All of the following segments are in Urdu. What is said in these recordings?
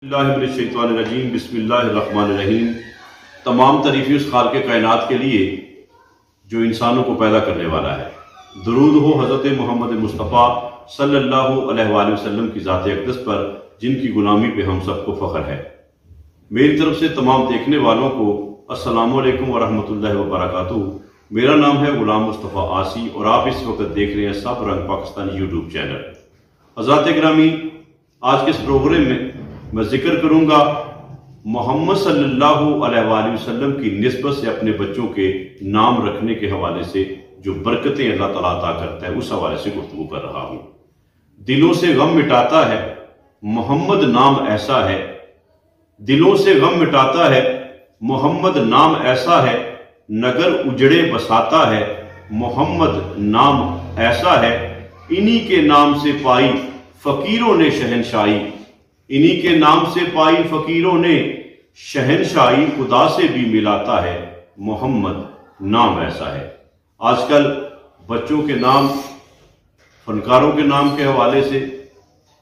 بسم اللہ الرحمن الرحیم۔ تمام تعریفیں اس خالق کائنات کے لیے جو انسانوں کو پیدا کرنے والا ہے۔ درود ہو حضرت محمد مصطفیٰ صلی اللہ علیہ وآلہ وسلم کی ذات اقدس پر، جن کی غلامی پہ ہم سب کو فخر ہے۔ میری طرف سے تمام دیکھنے والوں کو السلام علیکم ورحمۃ اللہ وبرکاتہ۔ میرا نام ہے غلام مصطفیٰ آسی اور آپ اس وقت دیکھ رہے ہیں سب رنگ پاکستانی یوٹیوب چینل۔ حضرات گرامی، آج کے اس پروگرام میں ذکر کروں گا محمد صلی اللہ علیہ وآلہ وسلم کی نسبت سے اپنے بچوں کے نام رکھنے کے حوالے سے جو برکتیں اللہ تعالیٰ عطا کرتا ہے، اس حوالے سے گفتگو کر رہا ہوں۔ دلوں سے غم مٹاتا ہے محمد نام ایسا ہے، دلوں سے غم مٹاتا ہے محمد نام ایسا ہے، نگر اجڑے بساتا ہے محمد نام ایسا ہے، انہی کے نام سے پائی فقیروں نے شہنشاہی، انہی کے نام سے پائی فقیروں نے شہنشاہی، خدا سے بھی ملاتا ہے محمد نام ایسا ہے۔ آج کل بچوں کے نام فنکاروں کے نام کے حوالے سے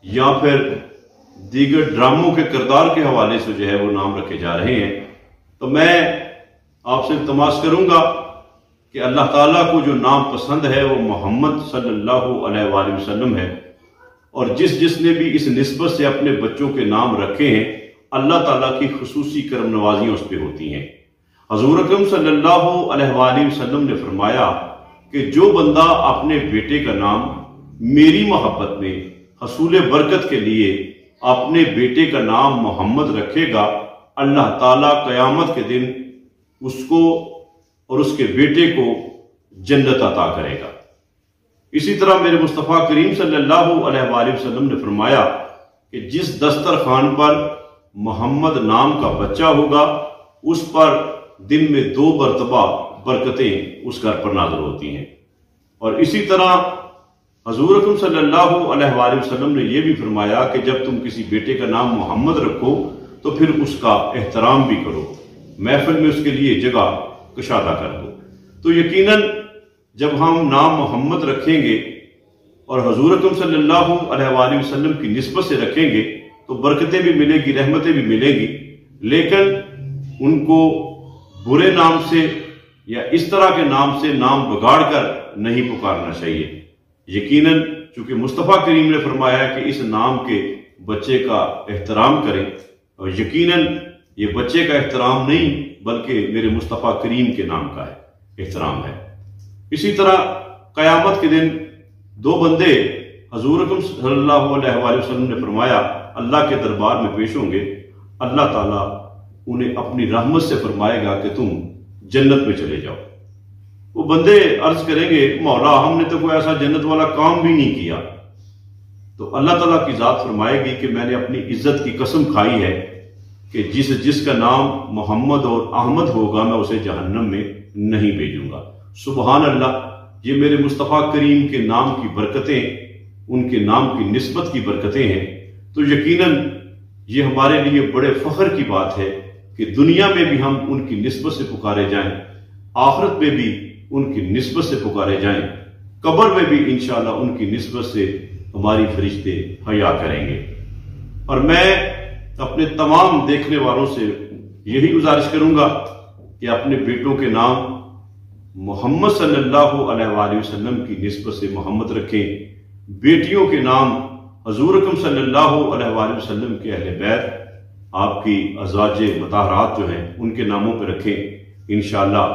یا پھر دیگر ڈراموں کے کردار کے حوالے سے جو ہے وہ نام رکھے جا رہے ہیں، تو میں آپ سے التماس کروں گا کہ اللہ تعالیٰ کو جو نام پسند ہے وہ محمد صلی اللہ علیہ وآلہ وسلم ہے، اور جس نے بھی اس نسبت سے اپنے بچوں کے نام رکھے ہیں، اللہ تعالیٰ کی خصوصی کرم نوازیاں اس پہ ہوتی ہیں۔ حضور اکرم صلی اللہ علیہ وآلہ وسلم نے فرمایا کہ جو بندہ اپنے بیٹے کا نام میری محبت میں حصول برکت کے لیے اپنے بیٹے کا نام محمد رکھے گا، اللہ تعالیٰ قیامت کے دن اس کو اور اس کے بیٹے کو جنت عطا کرے گا۔ اسی طرح میرے مصطفیٰ کریم صلی اللہ علیہ وآلہ وسلم نے فرمایا کہ جس دسترخوان پر محمد نام کا بچہ ہوگا، اس پر دن میں 2 مرتبہ برکتیں اس گھر پر نازل ہوتی ہیں۔ اور اسی طرح حضور اکرم صلی اللہ علیہ وآلہ وسلم نے یہ بھی فرمایا کہ جب تم کسی بیٹے کا نام محمد رکھو تو پھر اس کا احترام بھی کرو، محفل میں اس کے لیے جگہ کشادہ کر دو۔ تو یقیناً جب ہم نام محمد رکھیں گے اور حضور اکرم صلی اللہ علیہ وآلہ وسلم کی نسبت سے رکھیں گے تو برکتیں بھی ملے گی، رحمتیں بھی ملیں گی، لیکن ان کو برے نام سے یا اس طرح کے نام سے نام بگاڑ کر نہیں پکارنا چاہیے۔ یقیناً چونکہ مصطفیٰ کریم نے فرمایا کہ اس نام کے بچے کا احترام کریں، اور یقیناً یہ بچے کا احترام نہیں بلکہ میرے مصطفیٰ کریم کے نام کا احترام ہے۔ اسی طرح قیامت کے دن 2 بندے حضور اکرم صلی اللہ علیہ وآلہ وسلم نے فرمایا اللہ کے دربار میں پیش ہوں گے، اللہ تعالیٰ انہیں اپنی رحمت سے فرمائے گا کہ تم جنت میں چلے جاؤ۔ وہ بندے عرض کریں گے مولا ہم نے تو کوئی ایسا جنت والا کام بھی نہیں کیا، تو اللہ تعالیٰ کی ذات فرمائے گی کہ میں نے اپنی عزت کی قسم کھائی ہے کہ جس کا نام محمد اور احمد ہوگا میں اسے جہنم میں نہیں بھیجوں گا۔ سبحان اللہ، یہ میرے مصطفیٰ کریم کے نام کی برکتیں، ان کے نام کی نسبت کی برکتیں ہیں۔ تو یقیناً یہ ہمارے لیے بڑے فخر کی بات ہے کہ دنیا میں بھی ہم ان کی نسبت سے پکارے جائیں، آخرت میں بھی ان کی نسبت سے پکارے جائیں، قبر میں بھی انشاءاللہ ان کی نسبت سے ہماری فرشتے حیا کریں گے۔ اور میں اپنے تمام دیکھنے والوں سے یہی گزارش کروں گا کہ اپنے بیٹوں کے نام محمد صلی اللہ علیہ وآلہ وسلم کی نسبت سے محمد رکھیں، بیٹیوں کے نام حضور اکرم صلی اللہ علیہ وآلہ وسلم کے اہل بیت، آپ کی ازواج مطہرات جو ہیں ان کے ناموں پہ رکھیں۔ انشاءاللہ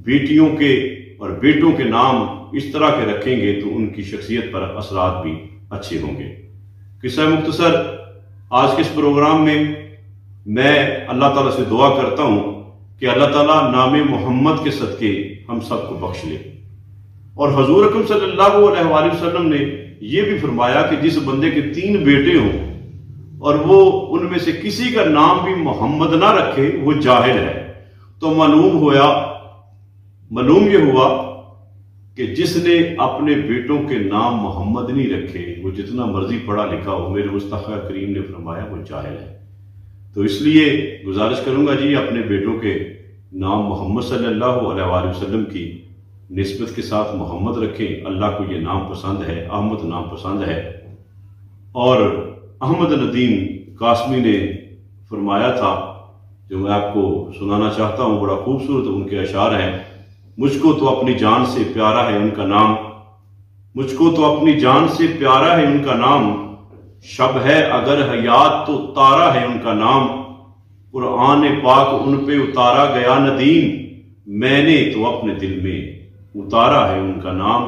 بیٹیوں کے اور بیٹوں کے نام اس طرح کے رکھیں گے تو ان کی شخصیت پر اثرات بھی اچھے ہوں گے۔ قصہ مختصر آج کے اس پروگرام میں اللہ تعالیٰ سے دعا کرتا ہوں کہ اللہ تعالیٰ نام محمد کے صدقے ہم سب کو بخش لے۔ اور حضور اکرم صلی اللہ علیہ وآلہ وسلم نے یہ بھی فرمایا کہ جس بندے کے 3 بیٹے ہوں اور وہ ان میں سے کسی کا نام بھی محمد نہ رکھے وہ جاہل ہے۔ تو معلوم یہ ہوا کہ جس نے اپنے بیٹوں کے نام محمد نہیں رکھے وہ جتنا مرضی پڑھا لکھا ہو، میرے مصطفیٰ کریم نے فرمایا وہ جاہل ہے۔ تو اس لیے گزارش کروں گا جی اپنے بیٹوں کے نام محمد صلی اللہ علیہ وآلہ وسلم کی نسبت کے ساتھ محمد رکھیں۔ اللہ کو یہ نام پسند ہے، احمد نام پسند ہے، اور احمد ندیم قاسمی نے فرمایا تھا جو میں آپ کو سنانا چاہتا ہوں، بڑا خوبصورت ان کے اشعار ہیں۔ مجھ کو تو اپنی جان سے پیارا ہے ان کا نام، مجھ کو تو اپنی جان سے پیارا ہے ان کا نام، شب ہے اگر حیات تو تارا ہے ان کا نام، قرآن پاک ان پہ اتارا گیا ندیم، میں نے تو اپنے دل میں اتارا ہے ان کا نام،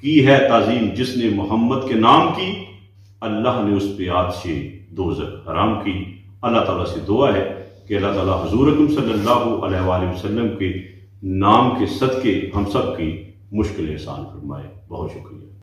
کی ہے تعظیم جس نے محمد کے نام کی، اللہ نے اس پہ آتش دوزخ حرام کی۔ اللہ تعالیٰ سے دعا ہے کہ اللہ تعالیٰ حضور اکرم صلی اللہ علیہ وآلہ وسلم کے نام کے صدقے ہم سب کی مشکل آسان فرمائے۔ بہت شکریہ۔